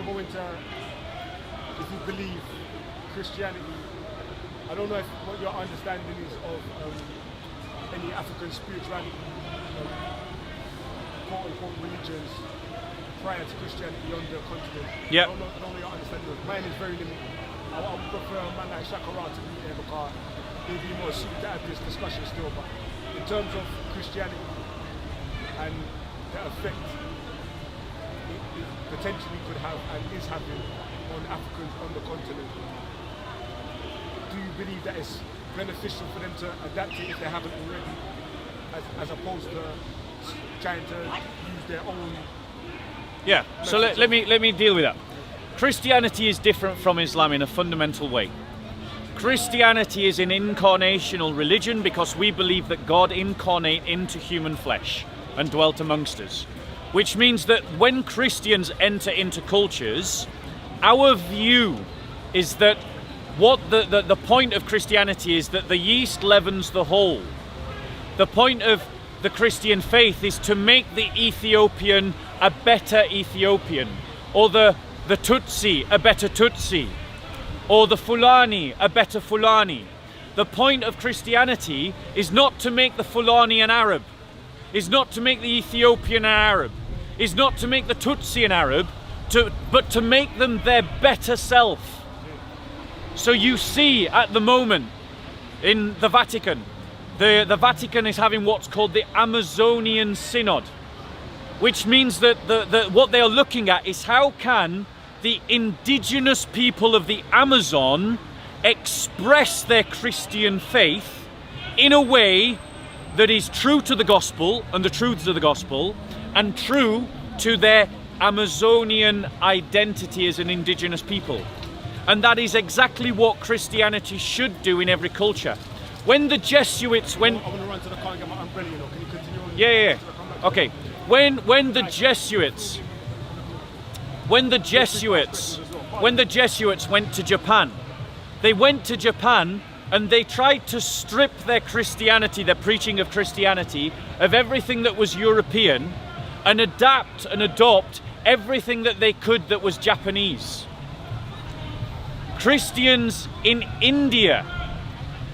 to go into if you believe Christianity. I don't know what your understanding is of any African spirituality, quote-unquote religions prior to Christianity on the continent. Yeah. I don't know your understanding of it. Mine is very limited. I would prefer a man like Shakara to be there because he'd be more suited to have this discussion still. But in terms of Christianity and the effect it potentially could have and is having on Africans on the continent, do you believe that it's beneficial for them to adapt it if they haven't already, as opposed to trying to use their own? Yeah, so let me deal with that. Christianity is different from Islam in a fundamental way. Christianity is an incarnational religion because we believe that God incarnate into human flesh and dwelt amongst us. Which means that when Christians enter into cultures, our view is that what the point of Christianity is that the yeast leavens the whole. The point of the Christian faith is to make the Ethiopian a better Ethiopian, or the Tutsi a better Tutsi, or the Fulani a better Fulani. The point of Christianity is not to make the Fulani an Arab, is not to make the Ethiopian an Arab, is not to make the Tutsi an Arab, but to make them their better self. So you see at the moment in the Vatican, the Vatican is having what's called the Amazonian Synod, which means that what they are looking at is how can the indigenous people of the Amazon express their Christian faith in a way that is true to the gospel and the truths of the gospel and true to their Amazonian identity as an indigenous people. And that is exactly what Christianity should do in every culture. When the Jesuits went... I want to run to the car and get my umbrella, you know. Can you continue on? Yeah. Okay. When the Jesuits went to Japan, they went to Japan and they tried to strip their Christianity, their preaching of Christianity, of everything that was European and adapt and adopt everything that they could that was Japanese. Christians in India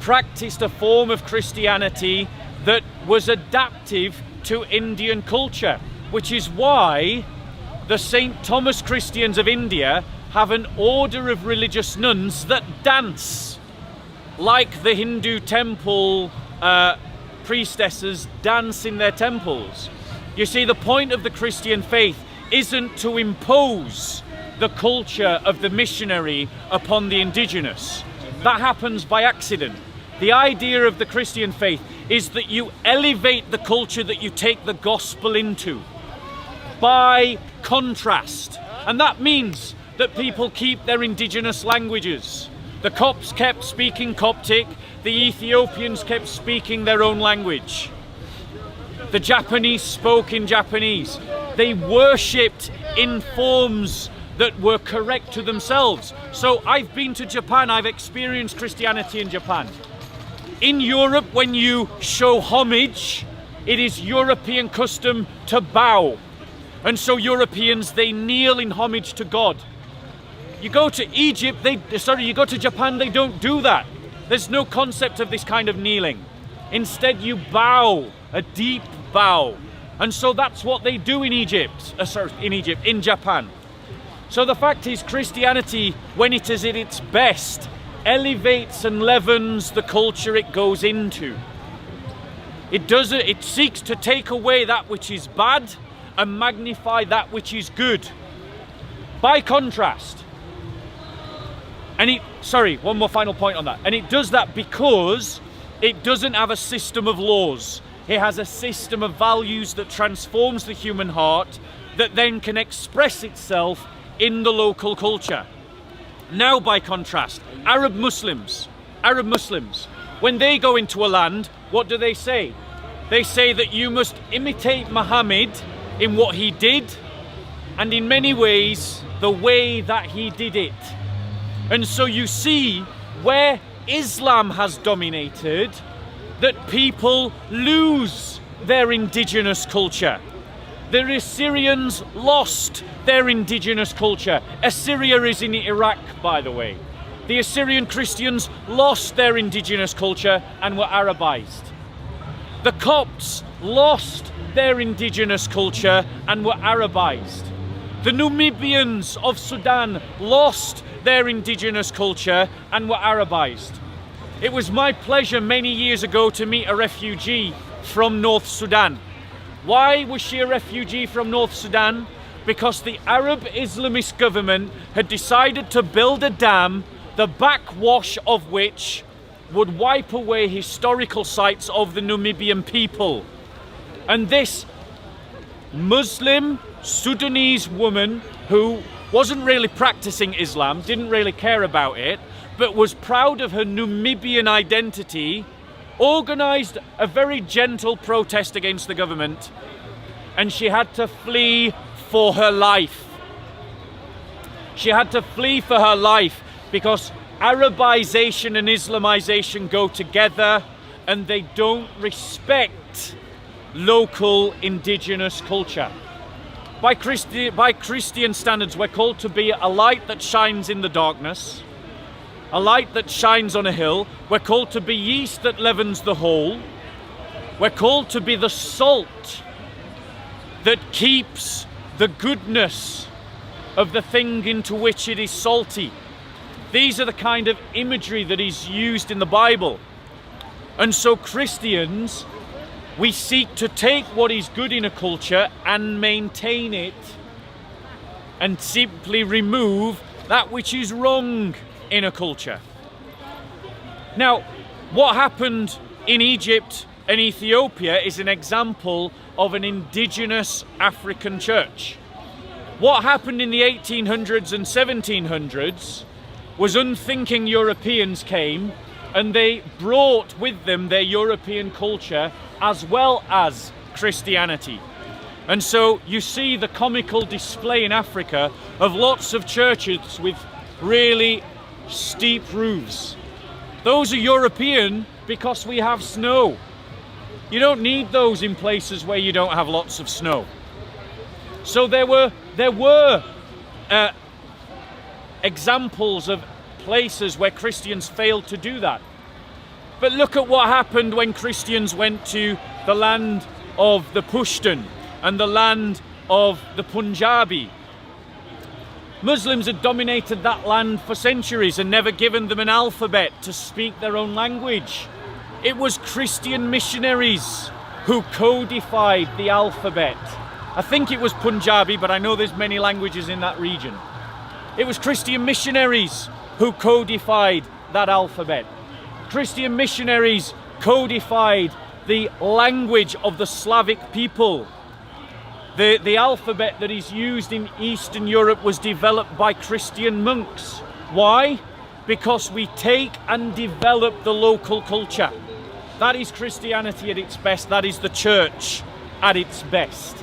practiced a form of Christianity that was adaptive to Indian culture, which is why the St. Thomas Christians of India have an order of religious nuns that dance like the Hindu temple priestesses dance in their temples. You see, the point of the Christian faith isn't to impose the culture of the missionary upon the indigenous. That happens by accident. The idea of the Christian faith is that you elevate the culture that you take the gospel into by contrast. And that means that people keep their indigenous languages. The Copts kept speaking Coptic, the Ethiopians kept speaking their own language. The Japanese spoke in Japanese. They worshipped in forms that were correct to themselves. So I've been to Japan, I've experienced Christianity in Japan. In Europe, when you show homage, it is European custom to bow. And so Europeans, they kneel in homage to God. You go to Egypt, you go to Japan, they don't do that. There's no concept of this kind of kneeling. Instead, you bow, a deep bow. And so that's what they do in in Japan. So the fact is, Christianity, when it is at its best, elevates and leavens the culture it goes into. It seeks to take away that which is bad and magnify that which is good. By contrast, one more final point on that. And it does that because it doesn't have a system of laws. It has a system of values that transforms the human heart that then can express itself in the local culture. Now, by contrast, Arab Muslims, when they go into a land, what do they say? They say that you must imitate Muhammad in what he did, and in many ways, the way that he did it. And so you see where Islam has dominated, that people lose their indigenous culture. The Assyrians lost their indigenous culture. Assyria is in Iraq, by the way. The Assyrian Christians lost their indigenous culture and were Arabized. The Copts lost their indigenous culture and were Arabized. The Numidians of Sudan lost their indigenous culture and were Arabized. It was my pleasure many years ago to meet a refugee from North Sudan. Why was she a refugee from North Sudan? Because the Arab Islamist government had decided to build a dam, the backwash of which would wipe away historical sites of the Numidian people. And this Muslim Sudanese woman, who wasn't really practicing Islam, didn't really care about it, but was proud of her Numidian identity, organized a very gentle protest against the government, and she had to flee for her life. She had to flee for her life because Arabization and Islamization go together, and they don't respect local indigenous culture. By Christian standards, we're called to be a light that shines in the darkness, a light that shines on a hill. We're called to be yeast that leavens the whole. We're called to be the salt that keeps the goodness of the thing into which it is salty. These are the kind of imagery that is used in the Bible. And so Christians, we seek to take what is good in a culture and maintain it, and simply remove that which is wrong in a culture. Now, what happened in Egypt and Ethiopia is an example of an indigenous African church. What happened in the 1800s and 1700s was unthinking Europeans came and they brought with them their European culture as well as Christianity. And so you see the comical display in Africa of lots of churches with really steep roofs. Those are European because we have snow. You don't need those in places where you don't have lots of snow. So there were examples of places where Christians failed to do that. But look at what happened when Christians went to the land of the Pushtun and the land of the Punjabi. Muslims had dominated that land for centuries and never given them an alphabet to speak their own language. It was Christian missionaries who codified the alphabet. I think it was Punjabi, but I know there's many languages in that region. It was Christian missionaries who codified that alphabet. Christian missionaries codified the language of the Slavic people. The alphabet that is used in Eastern Europe was developed by Christian monks. Why? Because we take and develop the local culture. That is Christianity at its best. That is the church at its best.